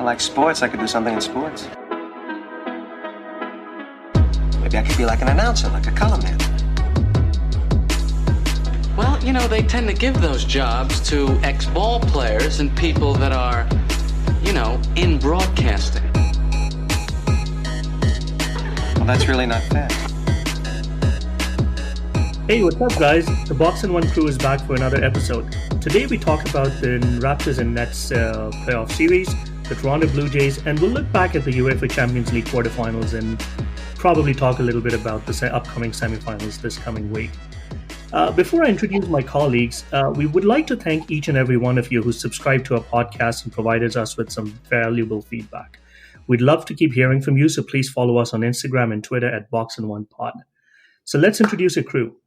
I like sports. I could do something in sports. Maybe I could be like an announcer, like a color man. Well, they tend to give those jobs to ex-ball players and people that are, in broadcasting. Well, that's really not fair. Hey, what's up, guys? The Box and One crew is back for another episode. Today we talk about the Raptors and Nets playoff series, the Toronto Blue Jays, and we'll look back at the UEFA Champions League quarterfinals and probably talk a little bit about the upcoming semifinals this coming week. Before I introduce my colleagues, we would like to thank each and every one of you who subscribed to our podcast and provided us with some valuable feedback. We'd love to keep hearing from you, so please follow us on Instagram and Twitter at BoxandOnePod. So let's introduce a crew.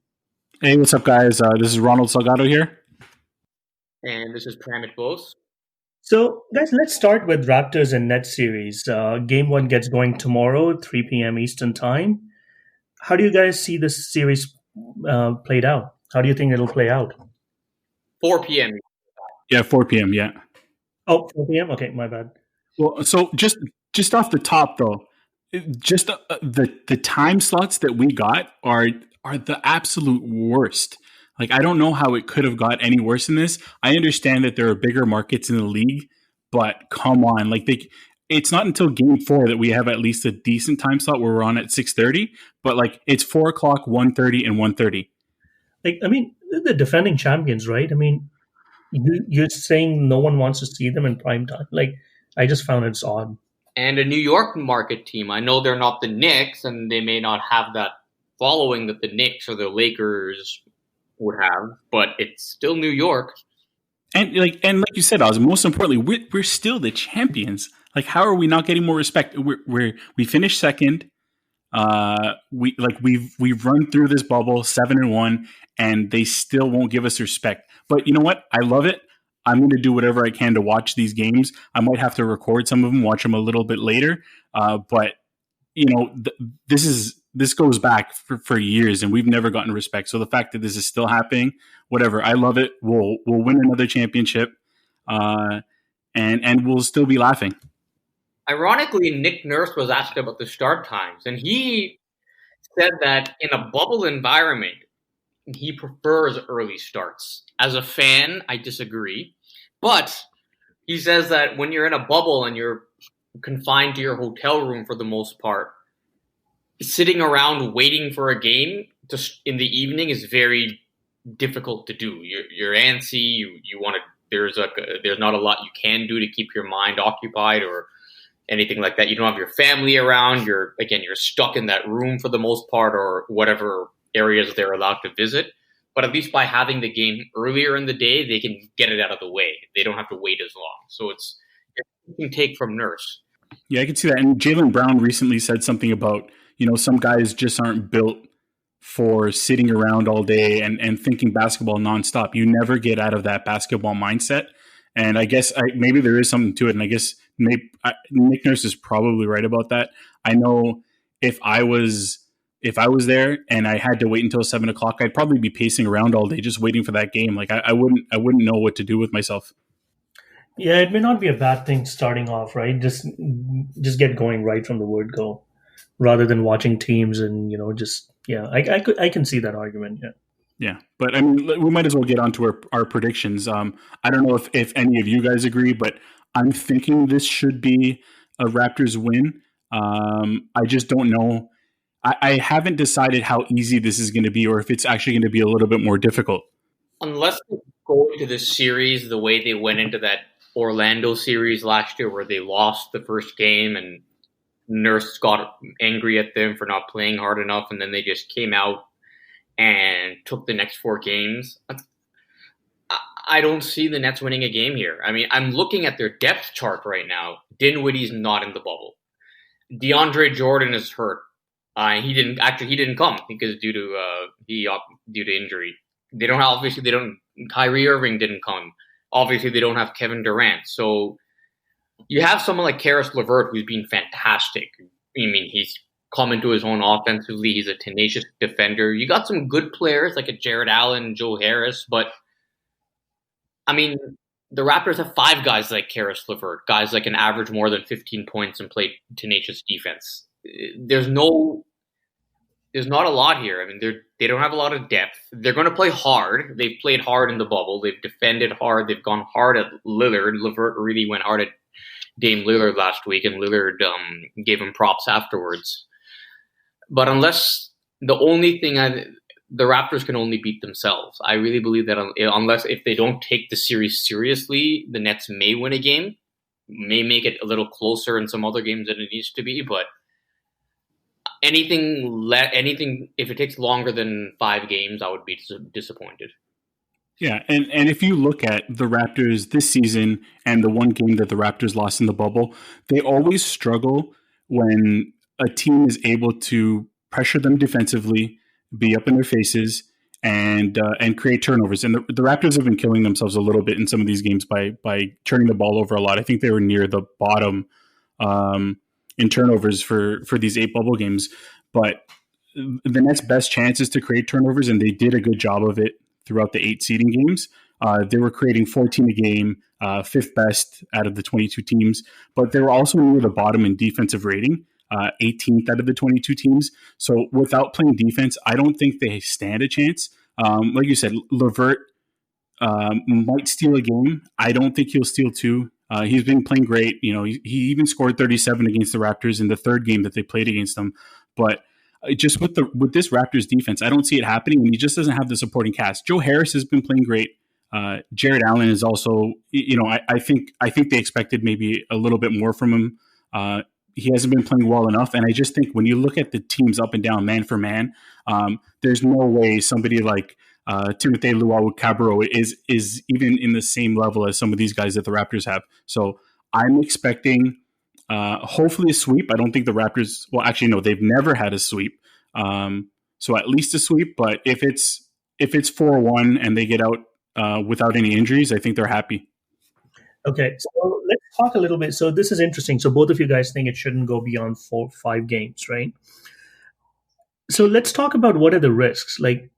Hey, what's up, guys? This is Ronald Salgado here. And this is Pramit Bose. So, guys, let's start with Raptors and Nets series. Game 1 gets going tomorrow, 3 p.m. Eastern Time. How do you guys see this series played out? How do you think it'll play out? 4 p.m. Yeah, 4 p.m., yeah. Oh, 4 p.m.? Okay, my bad. Well, so just off the top, though, just the time slots that we got are the absolute worst. Like, I don't know how it could have got any worse than this. I understand that there are bigger markets in the league, but come on. Like, it's not until game 4 that we have at least a decent time slot where we're on at 6:30, but like it's 4 o'clock, 1:30, and 1:30. Like, I mean, the defending champions, right? I mean, you're saying no one wants to see them in prime time. Like, I just found it's odd. And a New York market team. I know they're not the Knicks, and they may not have that following that the Knicks or the Lakers would have, but it's still New York. And like you said, Oz, most importantly, we're still the champions. Like, how are we not getting more respect? We finished second. We've run through this bubble 7-1, and they still won't give us respect. But you know what? I love it. I'm going to do whatever I can to watch these games. I might have to record some of them, watch them a little bit later. But this goes back for years, and we've never gotten respect. So the fact that this is still happening, whatever, I love it. We'll win another championship, and we'll still be laughing. Ironically, Nick Nurse was asked about the start times, and he said that in a bubble environment, he prefers early starts. As a fan, I disagree. But he says that when you're in a bubble and you're confined to your hotel room for the most part, sitting around waiting for a game in the evening is very difficult to do. You're antsy. You want to. There's not a lot you can do to keep your mind occupied or anything like that. You don't have your family around. You're stuck in that room for the most part, or whatever areas they're allowed to visit. But at least by having the game earlier in the day, they can get it out of the way. They don't have to wait as long. So it's you can take from Nurse. Yeah, I can see that. And Jaylen Brown recently said something about, some guys just aren't built for sitting around all day and thinking basketball nonstop. You never get out of that basketball mindset. And I guess maybe there is something to it. And I guess Nick Nurse is probably right about that. I know if I was there and I had to wait until 7 o'clock, I'd probably be pacing around all day just waiting for that game. Like I wouldn't know what to do with myself. Yeah, it may not be a bad thing starting off, right? Just get going right from the word go, rather than watching teams and I can see that argument. Yeah. Yeah, but I mean, we might as well get on to our predictions. I don't know if any of you guys agree, but I'm thinking this should be a Raptors win. I just don't know. I haven't decided how easy this is going to be, or if it's actually going to be a little bit more difficult. Unless they go into this series the way they went into that Orlando series last year, where they lost the first game and Nurse got angry at them for not playing hard enough, and then they just came out and took the next 4 games. I don't see the Nets winning a game here. I mean, I'm looking at their depth chart right now. Dinwiddie's not in the bubble. DeAndre Jordan is hurt. He didn't come because due to injury. Kyrie Irving didn't come. Obviously, they don't have Kevin Durant. So you have someone like Karis LeVert, who's been fantastic. I mean, he's come into his own offensively. He's a tenacious defender. You got some good players like a Jared Allen, Joe Harris, but I mean, the Raptors have 5 guys like Karis LeVert, guys that can average more than 15 points and play tenacious defense. There's not a lot here. I mean, they don't have a lot of depth. They're going to play hard. They've played hard in the bubble. They've defended hard. They've gone hard at Lillard. LeVert really went hard at Dame Lillard last week, and Lillard gave him props afterwards. But the Raptors can only beat themselves. I really believe that if they don't take the series seriously, the Nets may win a game, may make it a little closer in some other games than it needs to be. But anything, if it takes longer than 5 games, I would be disappointed. Yeah, and if you look at the Raptors this season and the one game that the Raptors lost in the bubble, they always struggle when a team is able to pressure them defensively, be up in their faces, and create turnovers. And the Raptors have been killing themselves a little bit in some of these games by turning the ball over a lot. I think they were near the bottom in turnovers for these 8 bubble games. But the Nets' best chance is to create turnovers, and they did a good job of it throughout the 8 seeding games. They were creating 14 a game, 5th best out of the 22 teams, but they were also near the bottom in defensive rating, 18th out of the 22 teams. So without playing defense, I don't think they stand a chance. Like you said, LeVert might steal a game. I don't think he'll steal 2. He's been playing great. He even scored 37 against the Raptors in the 3rd game that they played against them. But just with this Raptors defense, I don't see it happening, and he just doesn't have the supporting cast. Joe Harris has been playing great. Jared Allen is also, I think they expected maybe a little bit more from him. He hasn't been playing well enough, and I just think when you look at the teams up and down, man for man, there's no way somebody like Timothy Luwawu-Cabarrot is even in the same level as some of these guys that the Raptors have. So I'm expecting hopefully a sweep. I don't think the Raptors, well, actually, no, they've never had a sweep. So at least a sweep, but if it's 4-1 and they get out without any injuries, I think they're happy. Okay, so let's talk a little bit. So this is interesting. So both of you guys think it shouldn't go beyond 4-5 games, right? So let's talk about what are the risks. Like,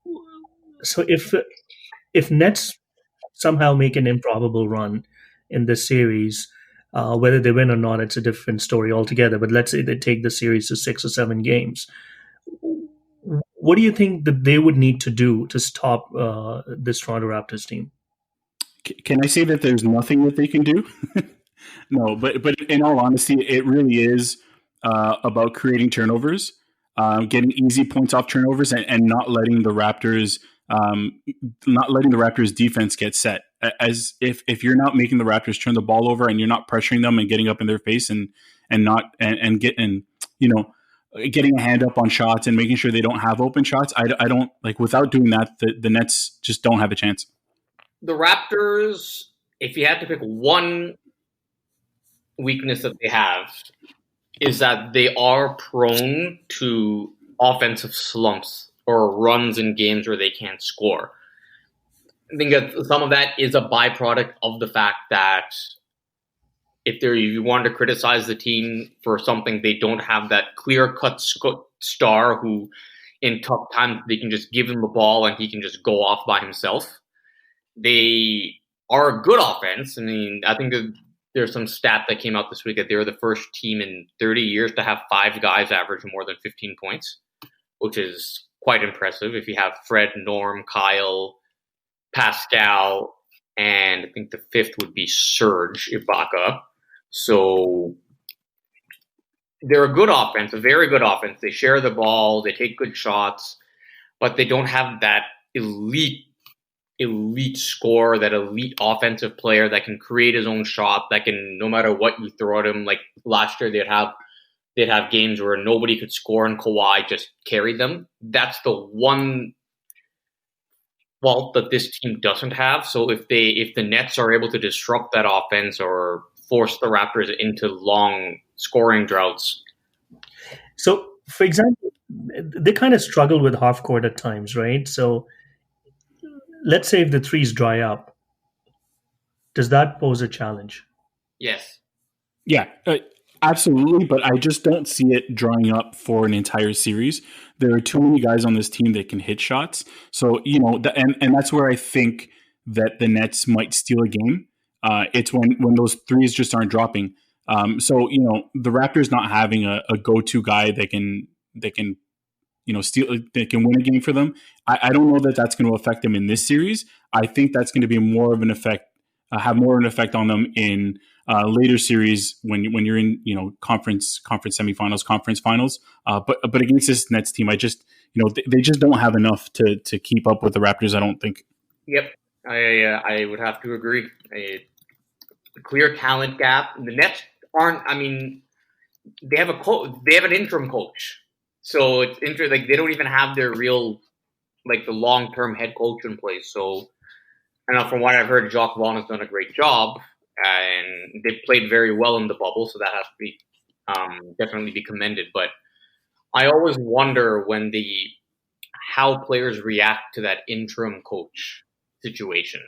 so if Nets somehow make an improbable run in this series, whether they win or not, it's a different story altogether. But let's say they take the series to 6 or 7 games. What do you think that they would need to do to stop this Toronto Raptors team? Can I say that there's nothing that they can do? No, but in all honesty, it really is about creating turnovers, getting easy points off turnovers, and not letting the Raptors defense get set. As if you're not making the Raptors turn the ball over, and you're not pressuring them and getting up in their face and getting a hand up on shots and making sure they don't have open shots. I don't like, without doing that, the Nets just don't have a chance. The Raptors, if you had to pick one weakness that they have, is that they are prone to offensive slumps or runs in games where they can't score. I think that some of that is a byproduct of the fact that if you want to criticize the team for something, they don't have that clear-cut star who, in tough times, they can just give him the ball and he can just go off by himself. They are a good offense. I mean, I think that there's some stat that came out this week that they were the first team in 30 years to have 5 guys average more than 15 points, which is quite impressive. If you have Fred, Norm, Kyle, Pascal, and I think the 5th would be Serge Ibaka. So they're a good offense, a very good offense. They share the ball, they take good shots, but they don't have that elite scorer, that elite offensive player that can create his own shot, that can, no matter what you throw at him. Like last year, they'd have games where nobody could score and Kawhi just carried them. That's the one fault that this team doesn't have. So if the Nets are able to disrupt that offense or force the Raptors into long scoring droughts. So, for example, they kind of struggle with half court at times, right? So let's say if the threes dry up, does that pose a challenge? Yes. Yeah, absolutely. But I just don't see it drying up for an entire series. There are too many guys on this team that can hit shots. So, and that's where I think that the Nets might steal a game. It's when those threes just aren't dropping. So the Raptors not having a go-to guy that can steal, that can win a game for them. I don't know that that's going to affect them in this series. I think that's going to be more of an effect, have more of an effect on them in later series when you're in conference semifinals, conference finals. But against this Nets team, I just they just don't have enough to keep up with the Raptors, I don't think. Yep, I would have to agree. A clear talent gap. The Nets aren't. I mean, they have They have an interim coach, so it's interesting. Like, they don't even have their real, the long-term head coach in place. So, I know from what I've heard, Jacques Vaughn has done a great job, and they played very well in the bubble. So that has to be definitely be commended. But I always wonder how players react to that interim coach situation.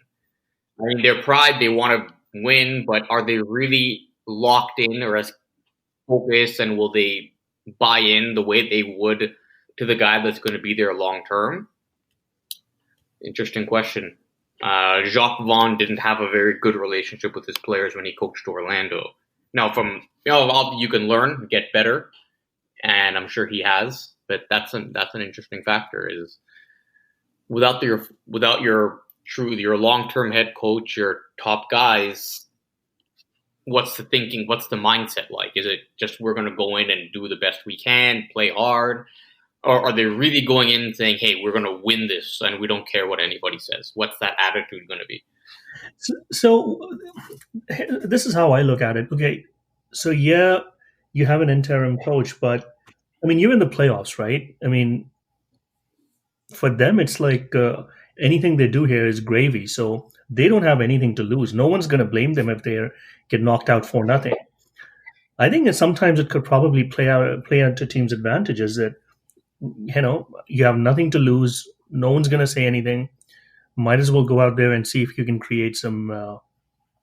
I mean, their pride, they want to win, but are they really locked in or as focused, and will they buy in the way they would to the guy that's going to be there long term? Interesting question. Jacques Vaughn didn't have a very good relationship with his players when he coached Orlando. Now, you can learn, get better, and I'm sure he has. But that's an interesting factor. Is without your long-term head coach, your top guys, what's the thinking? What's the mindset like? Is it just we're going to go in and do the best we can, play hard? Or are they really going in saying, hey, we're going to win this and we don't care what anybody says? What's that attitude going to be? So this is how I look at it. Okay, so yeah, you have an interim coach, but I mean, you're in the playoffs, right? I mean, for them, it's like anything they do here is gravy. So they don't have anything to lose. No one's going to blame them if they get knocked out 4-0. I think that sometimes it could probably play out to teams' advantages that, you have nothing to lose. No one's going to say anything. Might as well go out there and see if you can create some,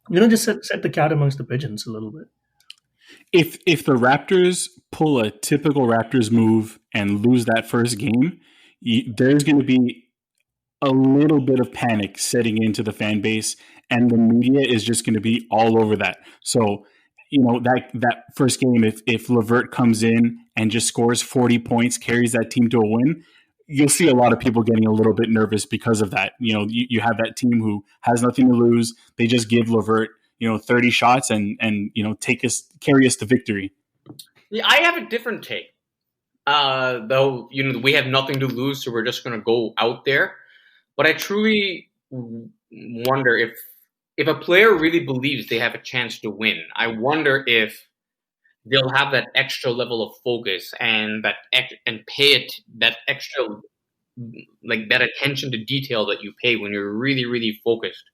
just set the cat amongst the pigeons a little bit. If the Raptors pull a typical Raptors move and lose that first game, there's going to be a little bit of panic setting into the fan base, and the media is just going to be all over that. So, that first game, if LeVert comes in and just scores 40 points, carries that team to a win, you'll see a lot of people getting a little bit nervous because of that. You have that team who has nothing to lose. They just give LeVert 30 shots and carry us to victory. Yeah, I have a different take. Though, we have nothing to lose, so we're just going to go out there. But I truly wonder if a player really believes they have a chance to win, I wonder if they'll have that extra level of focus and pay it that extra, that attention to detail that you pay when you're really, really focused,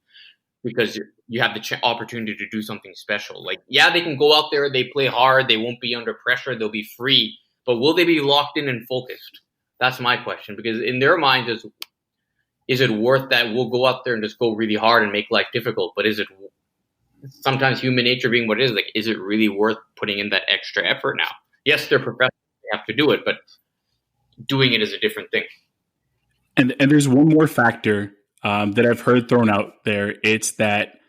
because you have the opportunity to do something special. They can go out there, they play hard, they won't be under pressure, they'll be free, but will they be locked in and focused? That's my question, because in their minds, is it worth that? We'll go out there and just go really hard and make life difficult, but is it sometimes human nature being what it is it really worth putting in that extra effort now? Yes, they're professionals, they have to do it, but doing it is a different thing. And there's one more factor that I've heard thrown out there. It's that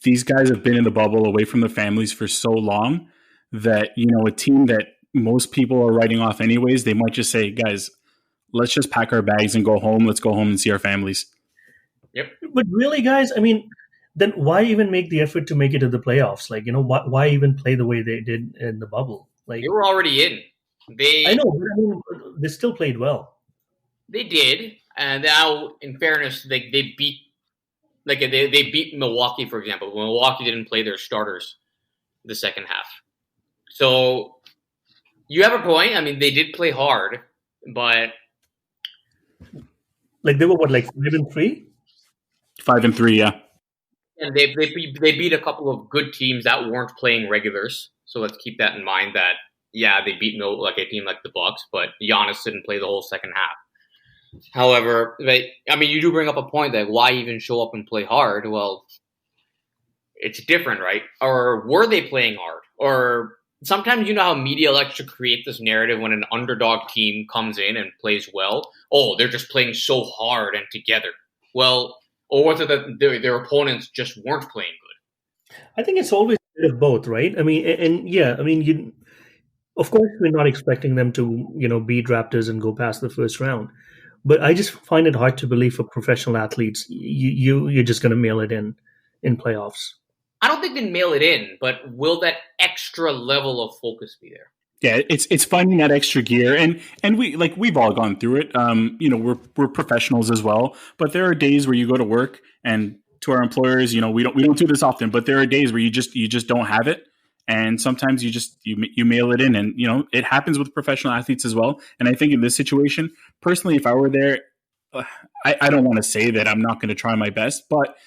these guys have been in the bubble away from their families for so long that, a team that most people are writing off anyways, they might just say, guys, let's just pack our bags and go home. Let's go home and see our families. Yep. But really, guys, I mean, then why even make the effort to make it to the playoffs? Why even play the way they did in the bubble? They were already in. I know, but I mean, they still played well. They did, and now, in fairness, they beat they beat Milwaukee, for example. Milwaukee didn't play their starters the second half, so you have a point. I mean, they did play hard, but they were 5-3? 5-3, yeah. And they beat a couple of good teams that weren't playing regulars. So let's keep that in mind. That they beat a team like the Bucks, but Giannis didn't play the whole second half. However, you do bring up a point that why even show up and play hard? Well, it's different, right? Or were they playing hard? Or sometimes how media likes to create this narrative when an underdog team comes in and plays well. Oh, they're just playing so hard and together. Well, Or was it that their opponents just weren't playing good? I think it's always a bit of both, right? I mean, and yeah, I mean, of course, we're not expecting them to, beat Raptors and go past the first round. But I just find it hard to believe for professional athletes, you're just going to mail it in playoffs. I don't think they mail it in, but will that extra level of focus be there? Yeah, it's finding that extra gear, and we've all gone through it. We're professionals as well, but there are days where you go to work, and to our employers, we don't do this often, but there are days where you just don't have it, and sometimes you mail it in, and it happens with professional athletes as well. And I think in this situation, personally, if I were there, I don't want to say that I'm not going to try my best, but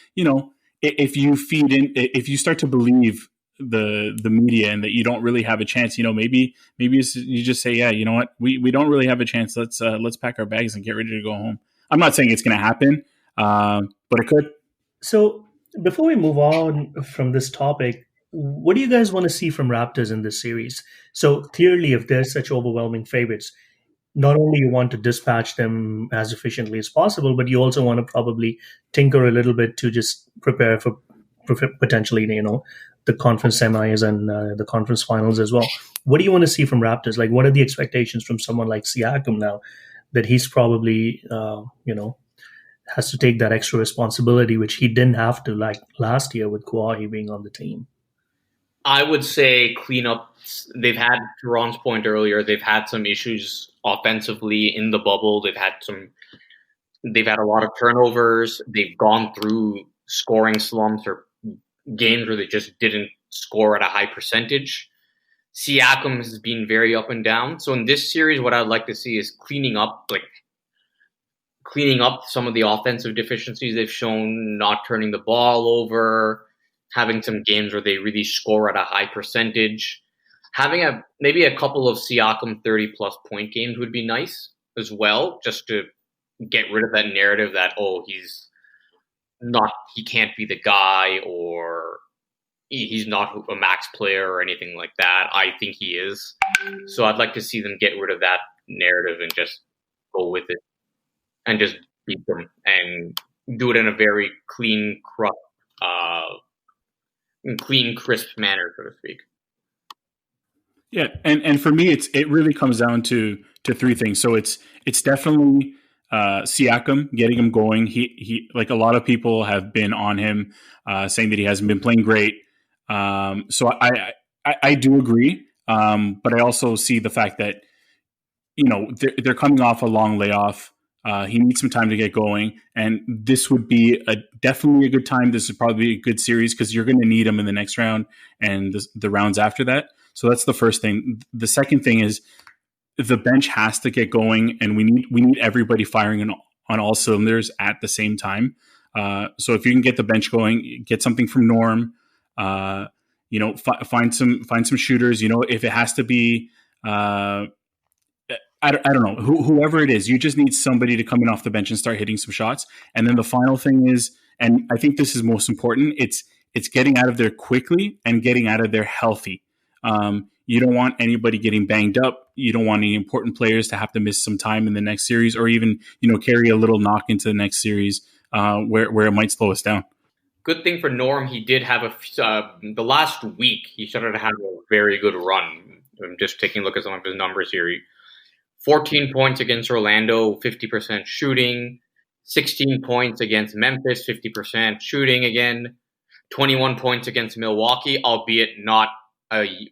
if you start to believe the media and that you don't really have a chance, maybe you just say, yeah, you know what, we don't really have a chance. Let's pack our bags and get ready to go home. I'm not saying it's going to happen, but it could. So before we move on from this topic, what do you guys want to see from Raptors in this series? So clearly, if they're such overwhelming favorites, not only you want to dispatch them as efficiently as possible, but you also want to probably tinker a little bit to just prepare for potentially, the conference semis and the conference finals as well. What do you want to see from Raptors? Like, what are the expectations from someone like Siakam now that he's probably, has to take that extra responsibility, which he didn't have to like last year with Kawhi being on the team? I would say cleanups. They've had, to Ron's point earlier, they've had some issues offensively in the bubble. They've had a lot of turnovers. They've gone through scoring slumps or games where they just didn't score at a high percentage. Siakam has been very up and down. So in this series, what I'd like to see is cleaning up some of the offensive deficiencies they've shown, not turning the ball over, having some games where they really score at a high percentage. Having maybe a couple of Siakam 30-plus point games would be nice as well, just to get rid of that narrative that, he can't be the guy, or he's not a max player or anything like that. I think he is. So I'd like to see them get rid of that narrative and just go with it and just beat them and do it in a very clean, crisp manner, so to speak. Yeah, and for me, it really comes down to three things. So it's definitely Siakam, getting him going. He like a lot of people have been on him, saying that he hasn't been playing great. So I do agree, but I also see the fact that they're coming off a long layoff. He needs some time to get going, and this would be definitely a good time. This would probably be a good series because you're going to need him in the next round and the rounds after that. So that's the first thing. The second thing is the bench has to get going, and we need everybody firing on all cylinders at the same time. So if you can get the bench going, get something from Norm, find some shooters. If it has to be, I don't know, whoever it is, you just need somebody to come in off the bench and start hitting some shots. And then the final thing is, and I think this is most important, it's getting out of there quickly and getting out of there healthy. You don't want anybody getting banged up. You don't want any important players to have to miss some time in the next series, or even, carry a little knock into the next series where it might slow us down. Good thing for Norm, he did have the last week, he started to have a very good run. I'm just taking a look at some of his numbers here. 14 points against Orlando, 50% shooting. 16 points against Memphis, 50% shooting again. 21 points against Milwaukee, albeit not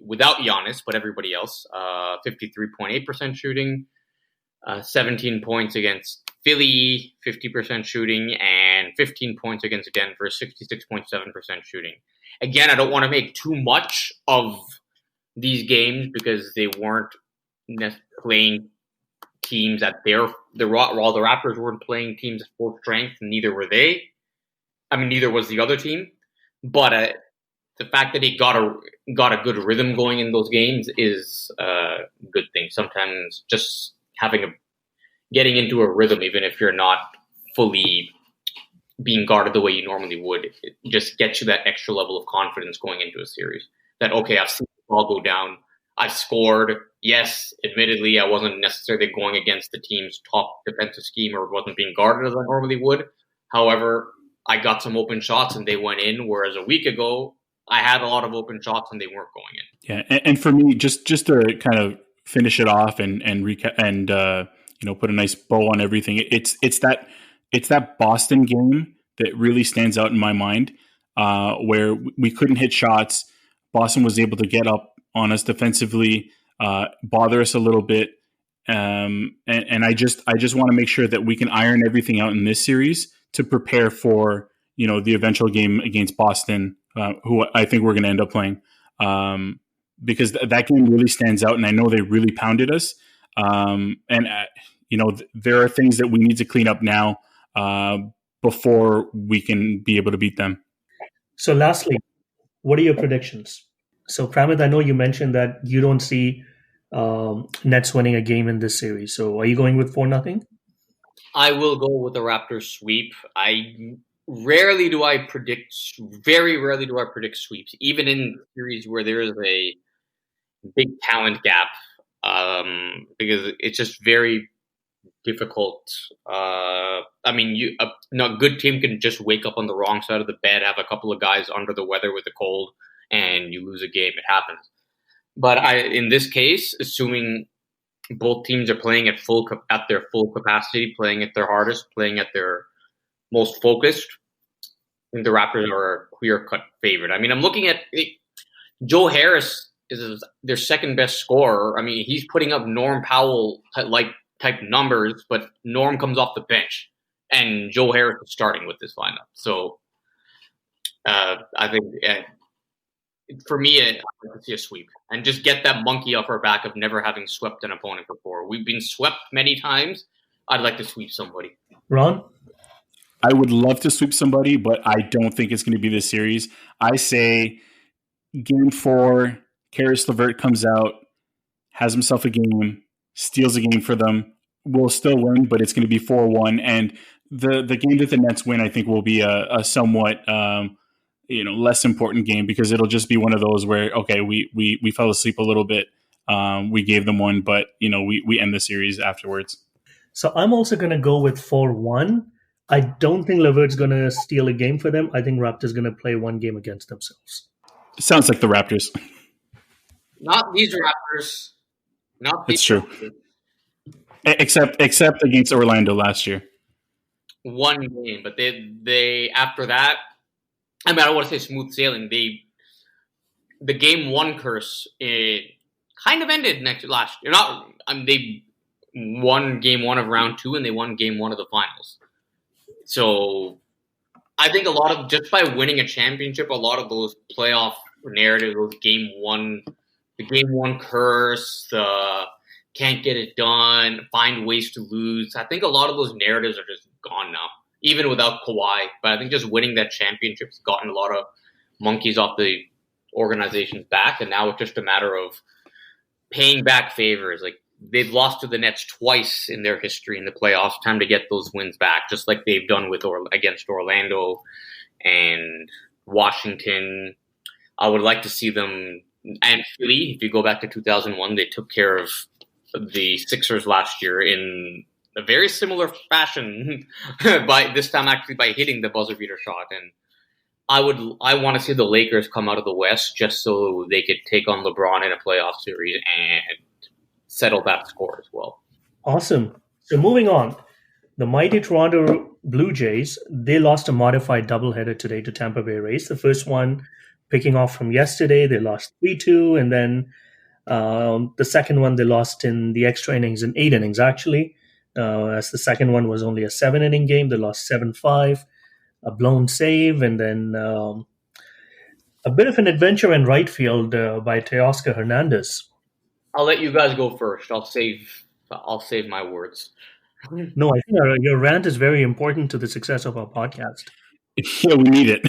without Giannis, but everybody else. 53.8% shooting. 17 points against Philly, 50% shooting. And 15 points against Denver, 66.7% shooting. Again, I don't want to make too much of these games because they weren't playing teams at while the Raptors weren't playing teams at full strength, neither were they. I mean, neither was the other team. But the fact that he got a good rhythm going in those games is a good thing. Sometimes just getting into a rhythm, even if you're not fully being guarded the way you normally would, it just gets you that extra level of confidence going into a series. That, okay, I've seen the ball go down. I've scored. Yes, admittedly, I wasn't necessarily going against the team's top defensive scheme or wasn't being guarded as I normally would. However, I got some open shots and they went in, whereas a week ago I had a lot of open shots and they weren't going in. Yeah, and for me, just to kind of finish it off and recap and put a nice bow on everything. It's that Boston game that really stands out in my mind, where we couldn't hit shots. Boston was able to get up on us defensively, bother us a little bit, and I just want to make sure that we can iron everything out in this series to prepare for the eventual game against Boston, who I think we're going to end up playing. Because that game really stands out, and I know they really pounded us. There are things that we need to clean up now before we can be able to beat them. So lastly, what are your predictions? So Pramit, I know you mentioned that you don't see Nets winning a game in this series. So are you going with 4-0? I will go with the Raptors sweep. Very rarely do I predict sweeps, even in series where there is a big talent gap, because it's just very difficult. A good team can just wake up on the wrong side of the bed, have a couple of guys under the weather with a cold, and you lose a game. It happens. But in this case, assuming both teams are playing at their full capacity, playing at their hardest, playing at their most focused, I think the Raptors are a clear-cut favorite. I mean, I'm looking at Joe Harris is their second best scorer. I mean, he's putting up Norm Powell type numbers, but Norm comes off the bench, and Joe Harris is starting with this lineup. So I think for me, I'd like to see a sweep and just get that monkey off our back of never having swept an opponent before. We've been swept many times. I'd like to sweep somebody. Ron? I would love to sweep somebody, but I don't think it's going to be this series. I say Game 4, Karis LeVert comes out, has himself a game, steals a game for them. We'll still win, but it's going to be 4-1. And the game that the Nets win, I think, will be a somewhat less important game, because it'll just be one of those where, okay, we fell asleep a little bit. We gave them one, but we end the series afterwards. So I'm also going to go with 4-1. I don't think LeVert's going to steal a game for them. I think Raptors going to play one game against themselves. Sounds like the Raptors. Not these Raptors. Not these. It's true. Raptors. Except against Orlando last year. One game, but they after that, I mean, I don't want to say smooth sailing. The game one curse, it kind of ended last year. They won game one of round 2 and they won game 1 of the finals. So I think just by winning a championship, a lot of those playoff narratives, those the game one curse, the can't get it done, find ways to lose. I think a lot of those narratives are just gone now, even without Kawhi. But I think just winning that championship has gotten a lot of monkeys off the organization's back, and now it's just a matter of paying back favors. Like, they've lost to the Nets twice in their history in the playoffs. Time to get those wins back, just like they've done against Orlando and Washington. I would like to see them, and Philly, if you go back to 2001, they took care of the Sixers last year in a very similar fashion, by this time actually by hitting the buzzer beater shot. And I want to see the Lakers come out of the West just so they could take on LeBron in a playoff series and settle that score as well. Awesome. So moving on, the mighty Toronto Blue Jays, they lost a modified doubleheader today to Tampa Bay Rays. The first one picking off from yesterday, they lost 3-2, and then the second one they lost in the extra innings, in 8 innings actually. As the second one was only a 7-inning game, they lost 7-5, a blown save, and then a bit of an adventure in right field by Teoscar Hernandez. I'll let you guys go first. I'll save my words. No, I think your rant is very important to the success of our podcast. Yeah, we need it.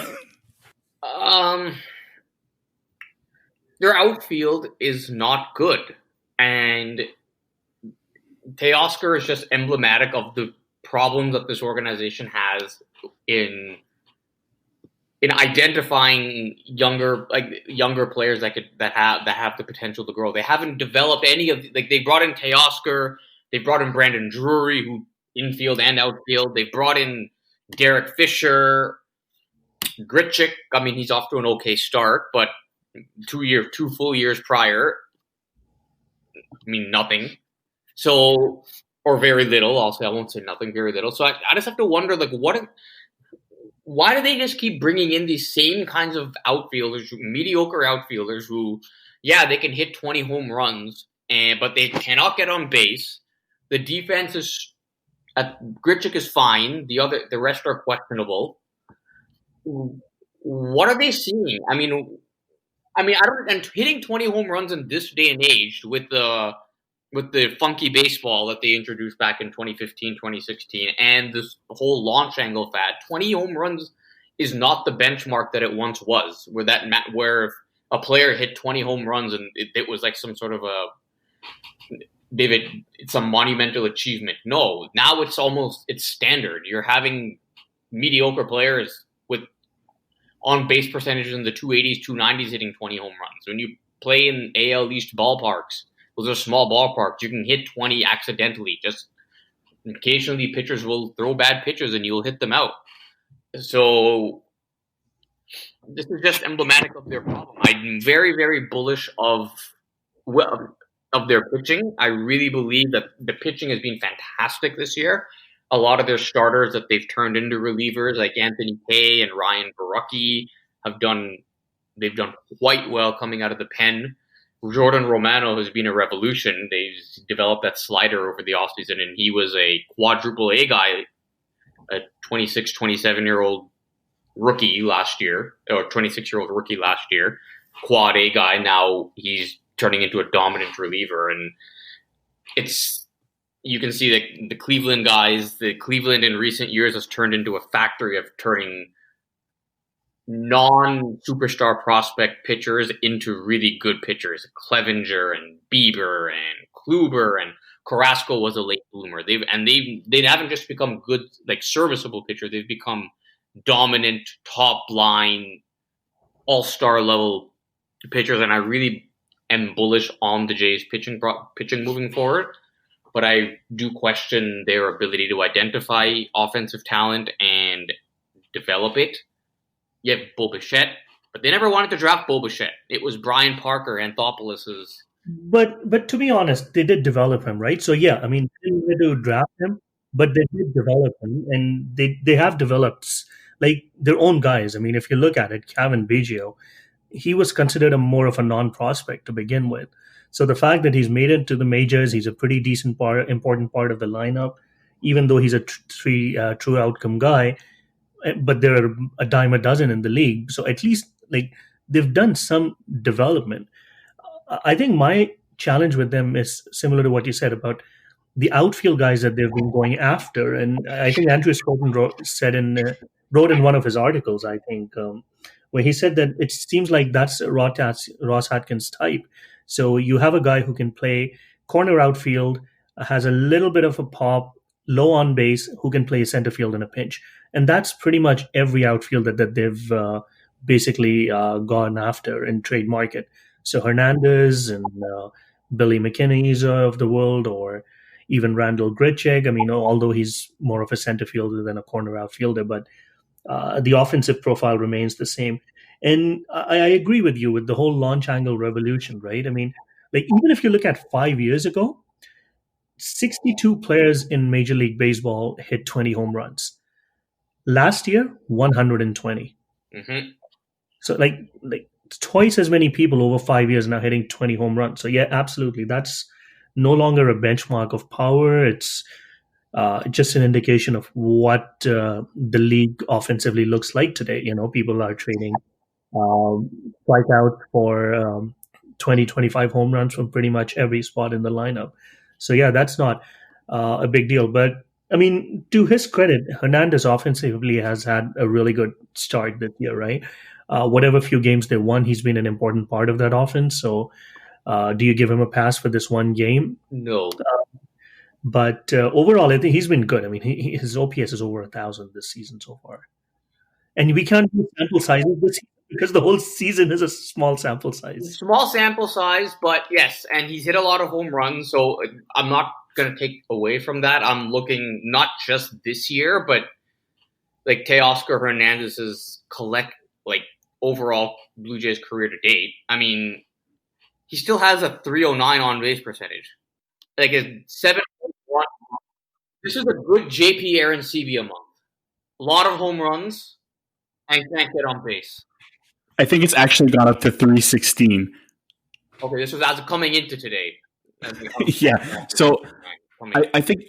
Their outfield is not good, and Teoscar is just emblematic of the problems that this organization has in identifying younger players that have the potential to grow. They haven't developed any of they brought in Teoscar, they brought in Brandon Drury, who infield and outfield. They brought in Derek Fisher, Grichuk, I mean, he's off to an okay start, but 2 full years prior, I mean, nothing. So, or very little. I won't say nothing, very little. So I just have to wonder, like, why do they just keep bringing in these same kinds of outfielders, mediocre outfielders who, yeah, they can hit 20 home runs, but they cannot get on base. The defense is, Grichuk is fine. The rest are questionable. What are they seeing? I mean, I don't. And hitting 20 home runs in this day and age with the funky baseball that they introduced back in 2015, 2016, and this whole launch angle fad, 20 home runs is not the benchmark that it once was, where a player hit 20 home runs and it was like some sort of it's a monumental achievement. No, now it's standard. You're having mediocre players with on base percentages in the 280s, 290s hitting 20 home runs. When you play in AL East ballparks, those are small ballparks. You can hit 20 accidentally. Just occasionally pitchers will throw bad pitches and you'll hit them out. So this is just emblematic of their problem. I'm very, very bullish of their pitching. I really believe that the pitching has been fantastic this year. A lot of their starters that they've turned into relievers, like Anthony Kay and Ryan Barucki, they've done quite well coming out of the pen. Jordan Romano has been a revolution. They've developed that slider over the offseason, and he was a quadruple A guy, a 26, 27-year-old rookie last year, or 26-year-old rookie last year, quad A guy. Now he's turning into a dominant reliever, and you can see that the Cleveland guys, Cleveland in recent years has turned into a factory of turning non-superstar prospect pitchers into really good pitchers. Clevenger and Bieber and Kluber and Carrasco was a late bloomer. They haven't just become good, like serviceable pitchers. They've become dominant, top line, all-star level pitchers, and I really am bullish on the Jays pitching moving forward. But I do question their ability to identify offensive talent and develop it. You have Bo Bichette, but they never wanted to draft Bo Bichette. It was Brian Parker, Anthopoulos's. But to be honest, they did develop him, right? So yeah, I mean, they didn't need to draft him, but they did develop him, and they have developed like their own guys. I mean, if you look at it, Kevin Biggio, he was considered more of a non-prospect to begin with. So the fact that he's made it to the majors, he's a pretty important part of the lineup, even though he's a true outcome guy. But there are a dime a dozen in the league. So at least like they've done some development. I think my challenge with them is similar to what you said about the outfield guys that they've been going after. And I think Andrew Scotton wrote in one of his articles, I think, where he said that it seems like that's Ross Atkins type. So you have a guy who can play corner outfield, has a little bit of a pop, low on base, who can play center field in a pinch. And that's pretty much every outfielder that they've basically gone after in trade market. So Hernandez and Billy McKinney's of the world, or even Randall Grichuk. I mean, although he's more of a center fielder than a corner outfielder, but the offensive profile remains the same. And I agree with you with the whole launch angle revolution, right? I mean, like even if you look at 5 years ago, 62 players in Major League Baseball hit 20 home runs. Last year, 120. Mm-hmm. So like twice as many people over 5 years now hitting 20 home runs. So yeah, absolutely. That's no longer a benchmark of power. It's just an indication of what the league offensively looks like today. You know, people are trading strikeouts for 20, 25 home runs from pretty much every spot in the lineup. So yeah, that's not a big deal. But I mean, to his credit, Hernandez offensively has had a really good start this year, right? Whatever few games they won, he's been an important part of that offense. So do you give him a pass for this one game? No. But overall, I think he's been good. I mean, his OPS is over 1,000 this season so far. And we can't do sample sizes this season because the whole season is a small sample size. Small sample size, but yes, and he's hit a lot of home runs, so I'm not going to take away from that. I'm looking not just this year, but like Teoscar Hernandez's overall Blue Jays career to date. I mean, he still has a 309 on base percentage. Like a 7.1. This is a good JP Arencibia month. A lot of home runs and can't get on base. I think it's actually gone up to 316. Okay, this was as coming into today. Yeah. So I think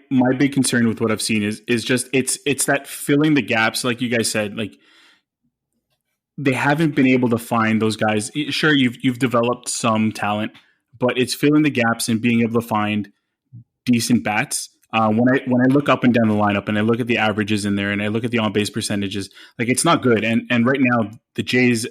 my big concern with what I've seen is just it's that filling the gaps, like you guys said, like they haven't been able to find those guys. Sure, you've developed some talent, but it's filling the gaps and being able to find decent bats. When I look up and down the lineup and I look at the averages in there and I look at the on base percentages, like it's not good. And right now the Jays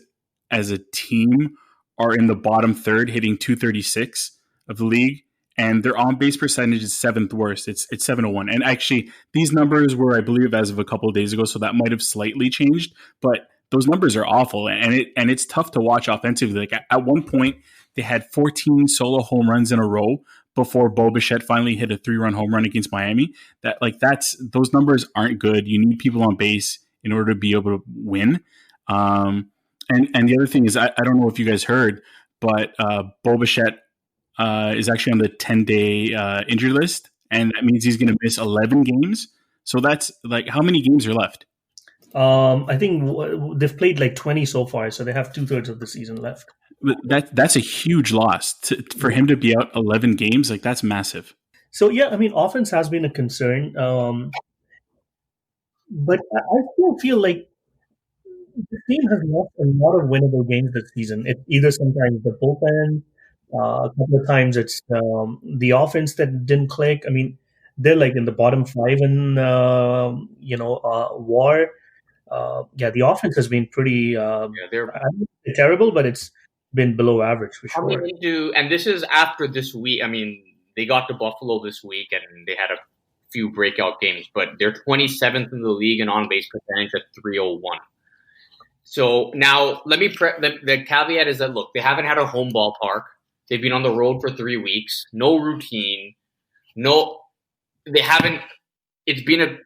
as a team are in the bottom third, hitting 236 of the league, and their on base percentage is seventh worst. It's 701. And actually, these numbers were, I believe, as of a couple of days ago, so that might have slightly changed. But those numbers are awful, and it's tough to watch offensively. Like at one point, they had 14 solo home runs in a row before Bo Bichette finally hit a 3-run home run against Miami. Those numbers aren't good. You need people on base in order to be able to win. And the other thing is, I don't know if you guys heard, but Bo Bichette is actually on the 10-day injury list, and that means he's going to miss 11 games. So that's like, how many games are left? I think they've played like 20 so far, so they have 2/3 of the season left. That's a huge loss for him to be out 11 games. Like that's massive. So yeah, I mean, offense has been a concern, but I still feel like the team has lost a lot of winnable games this season. It's either sometimes the bullpen, a couple of times it's the offense that didn't click. I mean, they're like in the bottom five in WAR. The offense has been pretty they're terrible, but it's been below average for sure. coming into, and this is after this week. I mean, they got to Buffalo this week, and they had a few breakout games, but they're 27th in the league in on base percentage at 301. So now let me the caveat is that, look, they haven't had a home ballpark. They've been on the road for 3 weeks, no routine, they haven't. It's been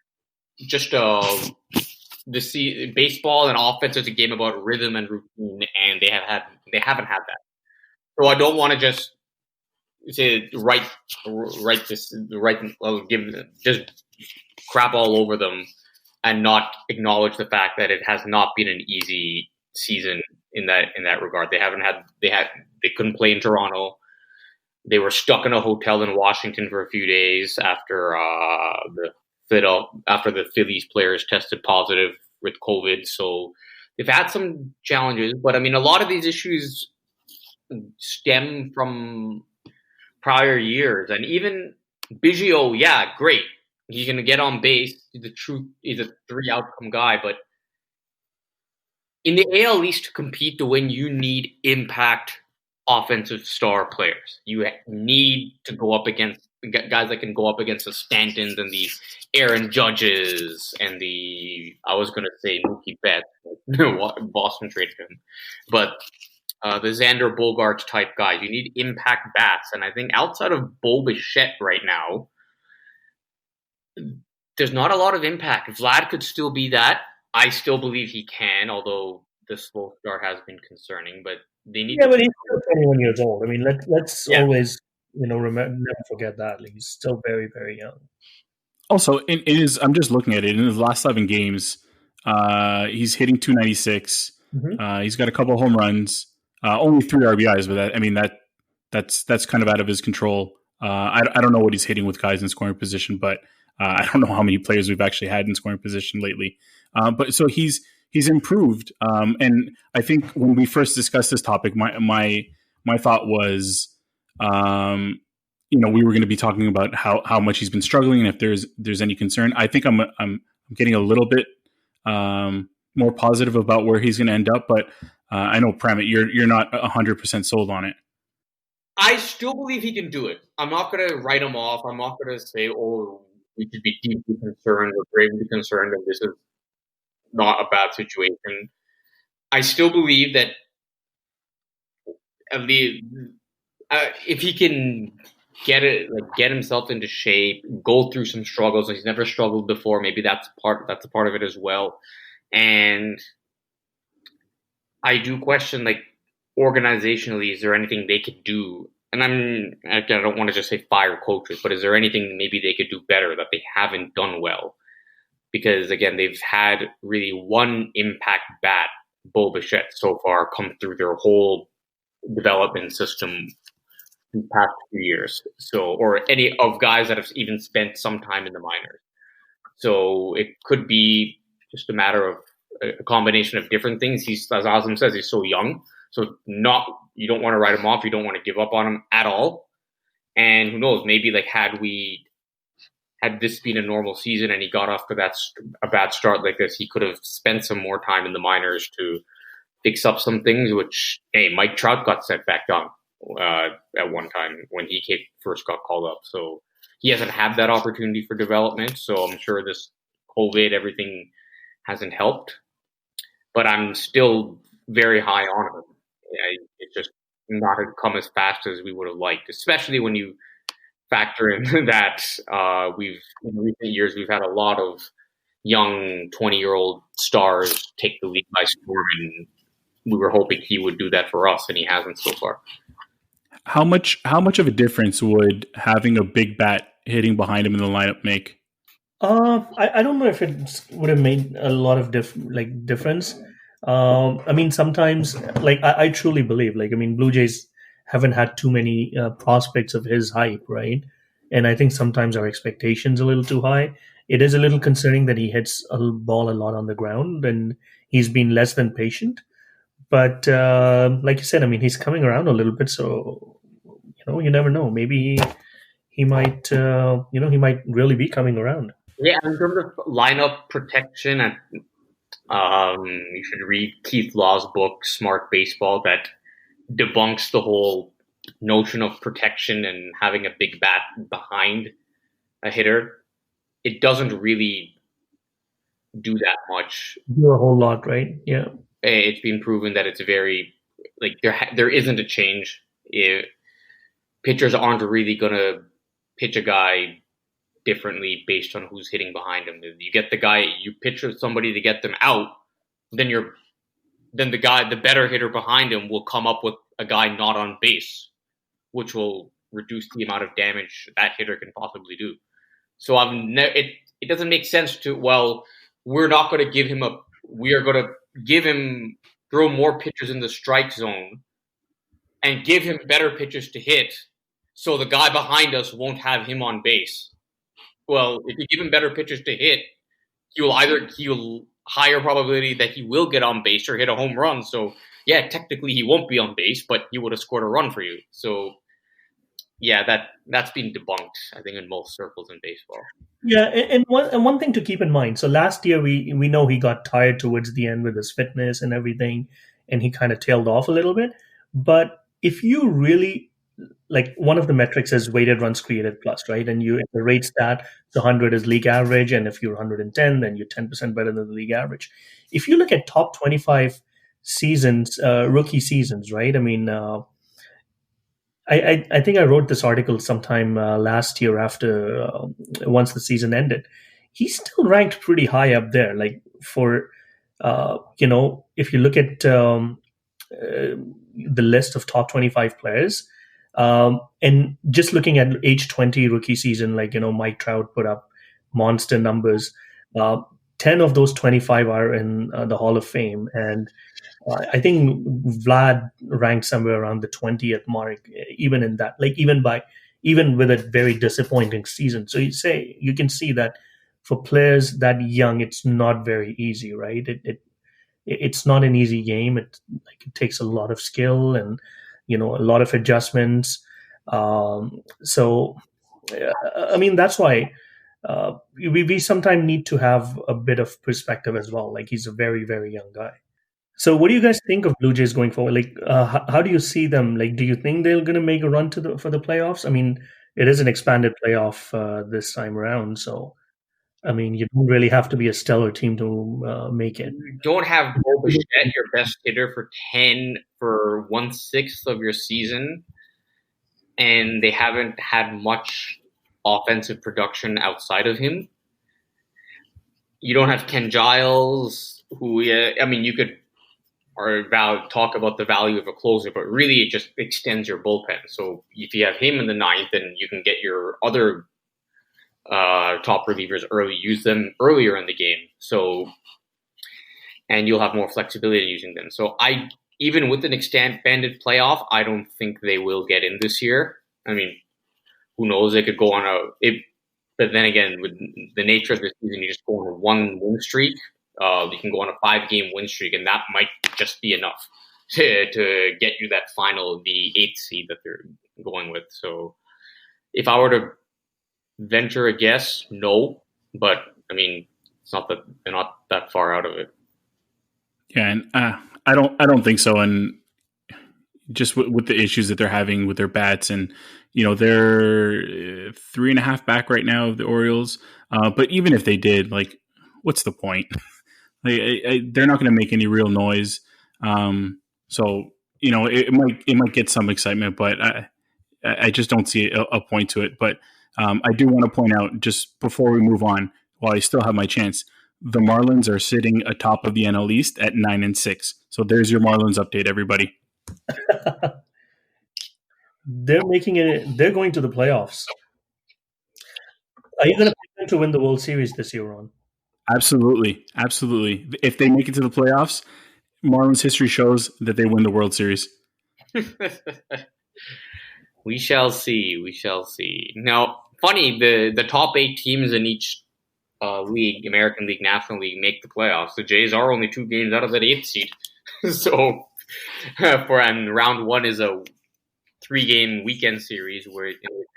baseball and offense is a game about rhythm and routine, and they haven't had that. So I don't want to just say just crap all over them and not acknowledge the fact that it has not been an easy season in that regard. They couldn't play in Toronto. They were stuck in a hotel in Washington for a few days after the Phillies players tested positive with COVID. So they've had some challenges, but I mean, a lot of these issues stem from prior years. And even Biggio, yeah, great. He's going to get on base. He's a 3 outcome guy, but in the AL East to compete to win, you need impact offensive star players. You need to go up against guys that can go up against the Stantons and the Aaron Judges and I was going to say Mookie Betts. Boston traded him. But the Xander Bogaerts type guys. You need impact bats. And I think outside of Bo Bichette right now, there's not a lot of impact. Vlad could still be that. I still believe he can, although the slow start has been concerning. But they need. Yeah, but he's still 21 years old. I mean, let's always never forget that. Like, he's still very, very young. Also, I'm just looking at it. In his last 7 games, he's hitting 296. Mm-hmm. He's got a couple of home runs, only 3 RBIs, but that's kind of out of his control. I don't know what he's hitting with guys in scoring position, but I don't know how many players we've actually had in scoring position lately. But so he's improved, and I think when we first discussed this topic, my thought was, we were going to be talking about how much he's been struggling, and if there's any concern. I think I'm getting a little bit more positive about where he's going to end up, but I know, Pramit, you're not 100% sold on it. I still believe he can do it. I'm not going to write him off. I'm not going to say, we should be deeply concerned or gravely concerned that this is not a bad situation. I still believe that if he can get himself into shape, go through some struggles. He's never struggled before. Maybe that's a part of it as well. And I do question, like, organizationally, is there anything they could do? And I don't want to just say fire coaches, but is there anything maybe they could do better that they haven't done well? Because again, they've had really one impact bat, Bo Bichette, so far come through their whole development system the past few years. So, or any of guys that have even spent some time in the minors. So it could be just a matter of a combination of different things. He's, as Azam says, he's so young. So you don't want to write him off. You don't want to give up on him at all. And who knows, maybe like had this been a normal season and he got off to a bad start like this, he could have spent some more time in the minors to fix up some things, which, hey, Mike Trout got set back on at one time when he first got called up. So he hasn't had that opportunity for development. So I'm sure this COVID, everything hasn't helped. But I'm still very high on him. It's just not come as fast as we would have liked, especially when you factor in that in recent years we've had a lot of young 20-year-old stars take the league by storm, and we were hoping he would do that for us, and he hasn't so far. How much of a difference would having a big bat hitting behind him in the lineup make? I don't know if it would have made a lot of difference. I mean, sometimes, like, I truly believe, like, I mean, Blue Jays haven't had too many prospects of his hype, right? And I think sometimes our expectations are a little too high. It is a little concerning that he hits a ball a lot on the ground, and he's been less than patient. But like you said, I mean, he's coming around a little bit, so you never know. Maybe he might, he might really be coming around. Yeah, in terms of lineup protection, you should read Keith Law's book, Smart Baseball, that debunks the whole notion of protection and having a big bat behind a hitter. It doesn't really do that much. Do a whole lot, right? Yeah. It's been proven that it's very, like, there isn't a change. Pitchers aren't really going to pitch a guy differently based on who's hitting behind him. You get the guy, you pitch somebody to get them out, then the better hitter behind him will come up with a guy not on base, which will reduce the amount of damage that hitter can possibly do. So it doesn't make sense to, we're not going to give him we are going to throw more pitches in the strike zone and give him better pitches to hit, so the guy behind us won't have him on base. Well, if you give him better pitches to hit, he'll higher probability that he will get on base or hit a home run. So yeah, technically he won't be on base, but he would have scored a run for you. So yeah, that's been debunked, I think, in most circles in baseball. Yeah, and one thing to keep in mind. So last year we know he got tired towards the end with his fitness and everything, and he kind of tailed off a little bit. But if you really, like, one of the metrics is weighted runs created plus, right? And if the rate stat, so 100 is league average, and if you're 110, then you're 10% better than the league average. If you look at top 25 seasons, rookie seasons, right? I mean, I think I wrote this article sometime last year after once the season ended. He's still ranked pretty high up there. Like, for if you look at the list of top 25 players, and just looking at age 20 rookie season, like, Mike Trout put up monster numbers. 10 of those 25 are in the Hall of Fame, and I think Vlad ranked somewhere around the 20th mark, even in that, like, even with a very disappointing season. So you can see that for players that young, it's not very easy, right? It's not an easy game. It takes a lot of skill and a lot of adjustments. So I mean, that's why we sometimes need to have a bit of perspective as well. Like, he's a very, very young guy. So what do you guys think of Blue Jays going forward? Like, how do you see them? Like, do you think they're going to make a run for the playoffs? I mean, it is an expanded playoff this time around. So, I mean, you don't really have to be a stellar team to make it. You don't have Bo Bichette, your best hitter, for 1/6 of your season. and they haven't had much offensive production outside of him. You don't have Ken Giles, who, you could talk about the value of a closer, but really it just extends your bullpen. So if you have him in the ninth, then you can get your other top relievers early, use them earlier in the game. So, and you'll have more flexibility in using them. So even with an expanded playoff, I don't think they will get in this year. I mean, who knows? They could go on but then again, with the nature of the season, you just go on a 1-win streak. You can go on a 5-game win streak, and that might just be enough to get you that the 8th seed that they're going with. So if I were to venture a guess, no, but I mean, it's not that they're not that far out of it. Yeah, and I don't think so. And just with the issues that they're having with their bats, and they're 3.5 back right now, the Orioles. But even if they did, like, what's the point? They're not going to make any real noise. So it might get some excitement, but I just don't see a point to it. But I do want to point out, just before we move on, while I still have my chance, the Marlins are sitting atop of the NL East at 9-6. So there's your Marlins update, everybody. They're making it. They're going to the playoffs. Are you going to pick them to win the World Series this year, Ron? Absolutely. If they make it to the playoffs, Marlins history shows that they win the World Series. We shall see. Now, funny, the top 8 teams in each league, American League, National League, make the playoffs. The Jays are only 2 games out of that 8th seed. So, and round 1 is a 3-game weekend series where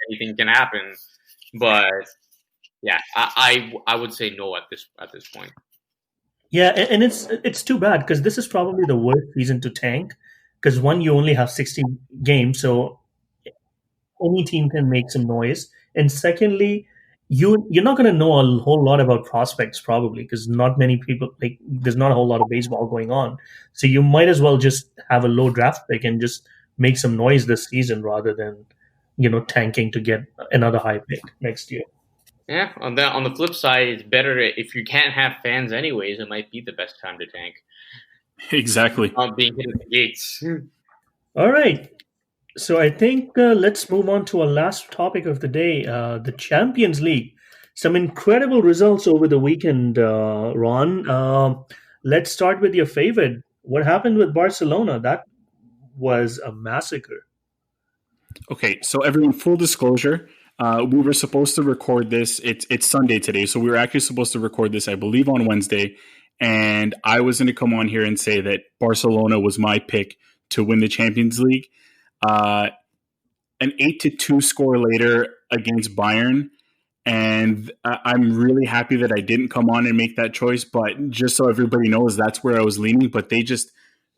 anything can happen. But yeah, I would say no at this point. Yeah, and it's too bad, because this is probably the worst season to tank, because one, you only have 60 games, so any team can make some noise, and secondly, you're not going to know a whole lot about prospects probably, because not many people, like, there's not a whole lot of baseball going on, so you might as well just have a low draft pick and just make some noise this season rather than tanking to get another high pick next year. Yeah, on the flip side, it's better if you can't have fans anyways. It might be the best time to tank. Exactly. Not being hit at the gates. All right. So I think let's move on to our last topic of the day, the Champions League. Some incredible results over the weekend, Ron. Let's start with your favorite. What happened with Barcelona? That was a massacre. Okay, so everyone, full disclosure, we were supposed to record this. It's Sunday today, so we were actually supposed to record this, I believe, on Wednesday. And I was going to come on here and say that Barcelona was my pick to win the Champions League. An 8-2 score later against Bayern, and I'm really happy that I didn't come on and make that choice. But just so everybody knows, that's where I was leaning. But they just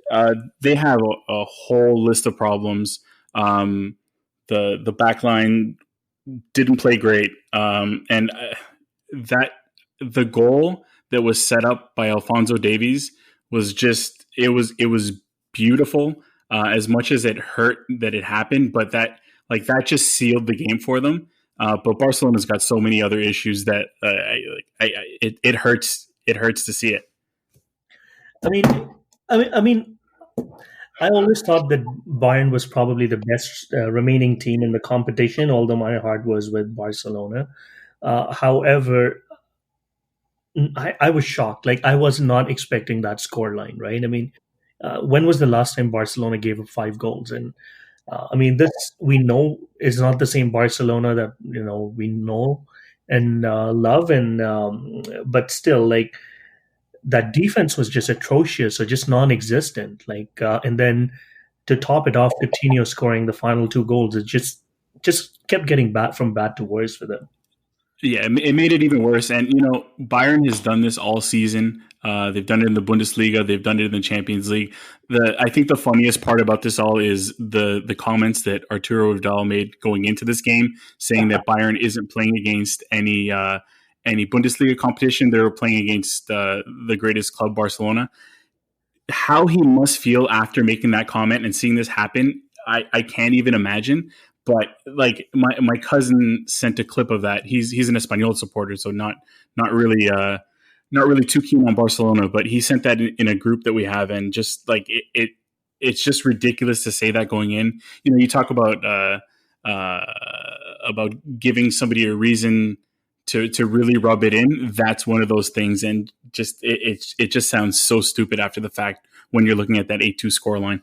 they have a whole list of problems. The back line didn't play great, and that the goal that was set up by Alphonso Davies was just it was beautiful. As much as it hurt that it happened, but that just sealed the game for them. But Barcelona's got so many other issues that it hurts. It hurts to see it. I mean, I always thought that Bayern was probably the best remaining team in the competition, although my heart was with Barcelona. However, I was shocked. Like, I was not expecting that scoreline, right? I mean, when was the last time Barcelona gave up 5 goals? And this we know is not the same Barcelona that we know and love, and but still, like, that defense was just atrocious or just non-existent. Like, and then to top it off, Coutinho scoring the final 2 goals, it just kept getting from bad to worse for them. Yeah, it made it even worse. And, Bayern has done this all season. They've done it in the Bundesliga. They've done it in the Champions League. I think the funniest part about this all is the comments that Arturo Vidal made going into this game, saying that Bayern isn't playing against any Bundesliga competition. They're playing against the greatest club, Barcelona. How he must feel after making that comment and seeing this happen, I can't even imagine. But like my cousin sent a clip of that. He's an Espanyol supporter, so not really too keen on Barcelona. But he sent that in a group that we have, and just like it's just ridiculous to say that going in. You know, you talk about giving somebody a reason to really rub it in. That's one of those things, and just it just sounds so stupid after the fact when you're looking at that 8-2 scoreline.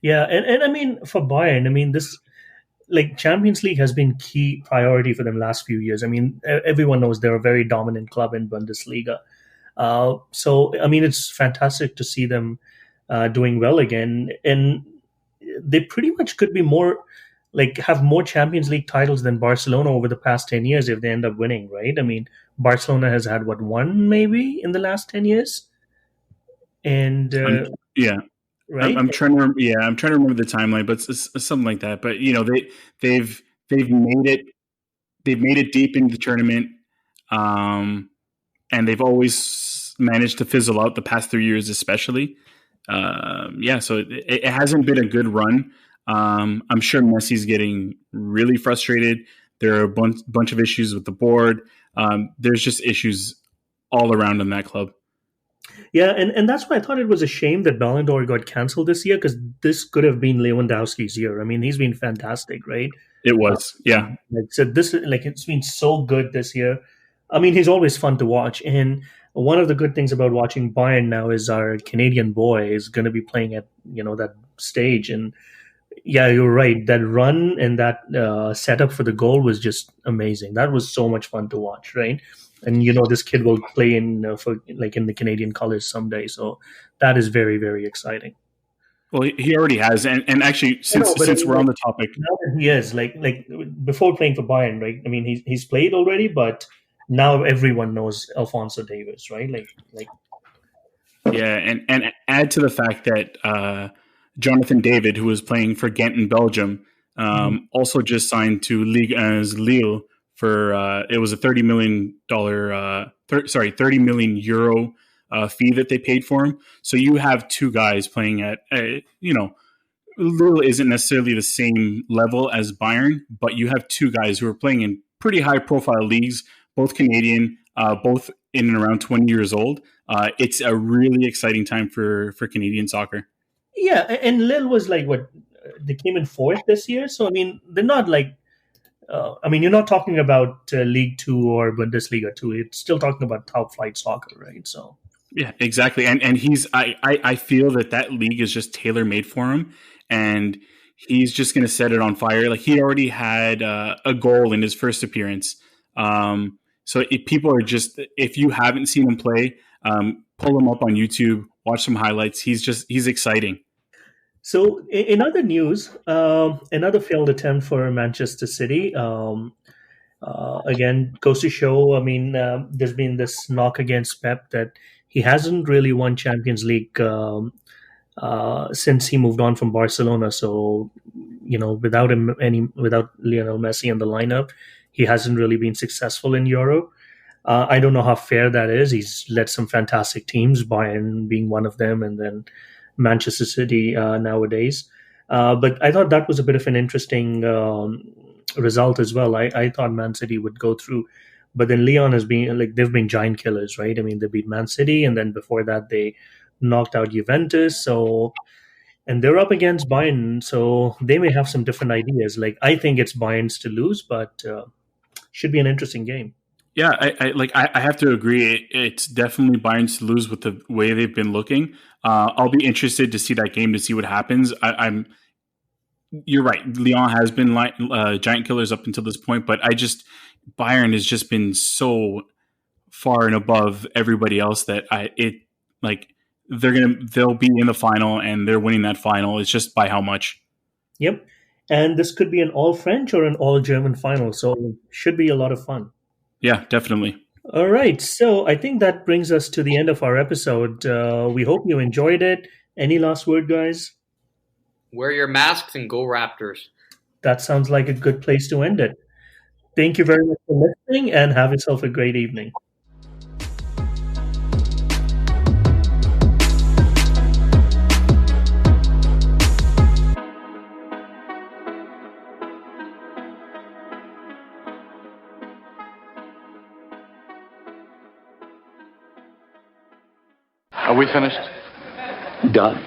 Yeah, and I mean for Bayern, I mean this like Champions League has been key priority for them last few years. I mean everyone knows they're a very dominant club in Bundesliga. So I mean it's fantastic to see them doing well again, and they pretty much could be more like have more Champions League titles than Barcelona over the past 10 years if they end up winning, right? I mean Barcelona has had one maybe in the last 10 years, and yeah. right. I'm trying to remember the timeline, but it's something like that. But you know, they've made it deep into the tournament, and they've always managed to fizzle out the past 3 years, especially. So it hasn't been a good run. I'm sure Messi's getting really frustrated. There are a bunch of issues with the board. There's just issues all around in that club. Yeah, and that's why I thought it was a shame that Ballon d'Or got cancelled this year, because this could have been Lewandowski's year. I mean, he's been fantastic, right? It was, yeah. So it's been so good this year. I mean, he's always fun to watch. And one of the good things about watching Bayern now is our Canadian boy is going to be playing at that stage. And yeah, you're right. That run and that setup for the goal was just amazing. That was so much fun to watch, right? And this kid will play in the Canadian colors someday, so that is very, very exciting. Well, he already has, and actually, since we're on the topic, now that he is like before playing for Bayern, right? I mean, he's played already, but now everyone knows Alphonso Davies, right? Yeah, and add to the fact that Jonathan David, who was playing for Ghent in Belgium, also just signed to Ligue 1 Lille. For it was a €30 million fee that they paid for him. So you have two guys playing at Lille isn't necessarily the same level as Bayern, but you have two guys who are playing in pretty high profile leagues, both Canadian, both in and around 20 years old. It's a really exciting time for Canadian soccer. Yeah, and Lille was they came in fourth this year, so I mean they're not you're not talking about League 2 or Bundesliga 2. It's still talking about top flight soccer, right? So yeah, exactly. And he's I feel that league is just tailor made for him, and he's just going to set it on fire. Like he already had a goal in his first appearance. So if you haven't seen him play, pull him up on YouTube, watch some highlights. He's exciting. So, in other news, another failed attempt for Manchester City. Again, goes to show, I mean, there's been this knock against Pep that he hasn't really won Champions League since he moved on from Barcelona. So, without Lionel Messi in the lineup, he hasn't really been successful in Europe. I don't know how fair that is. He's led some fantastic teams, Bayern being one of them, and then Manchester City nowadays. But I thought that was a bit of an interesting result as well. I thought Man City would go through, but then Lyon has been they've been giant killers, right? I mean, they beat Man City, and then before that they knocked out Juventus. And they're up against Bayern, so they may have some different ideas. I think it's Bayern's to lose, but should be an interesting game. Yeah, I have to agree. It's definitely Bayern's to lose with the way they've been looking. I'll be interested to see that game to see what happens. You're right. Lyon has been giant killers up until this point, but Bayern has just been so far and above everybody else that they'll be in the final and they're winning that final. It's just by how much. Yep, and this could be an all French or an all German final, so it should be a lot of fun. Yeah, definitely. All right. So I think that brings us to the end of our episode. We hope you enjoyed it. Any last word, guys? Wear your masks and go Raptors. That sounds like a good place to end it. Thank you very much for listening, and have yourself a great evening. Are we finished? Done.